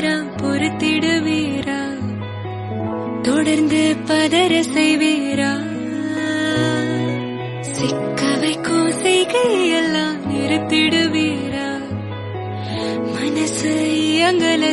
தவறா பொறுத்திடுவீரா? தொடர்ந்து பதற செய்வீரா? சிக்க வைக்கும் செய்கையெல்லாம் நிறுத்திடுவீரா? மனசு இயங்கல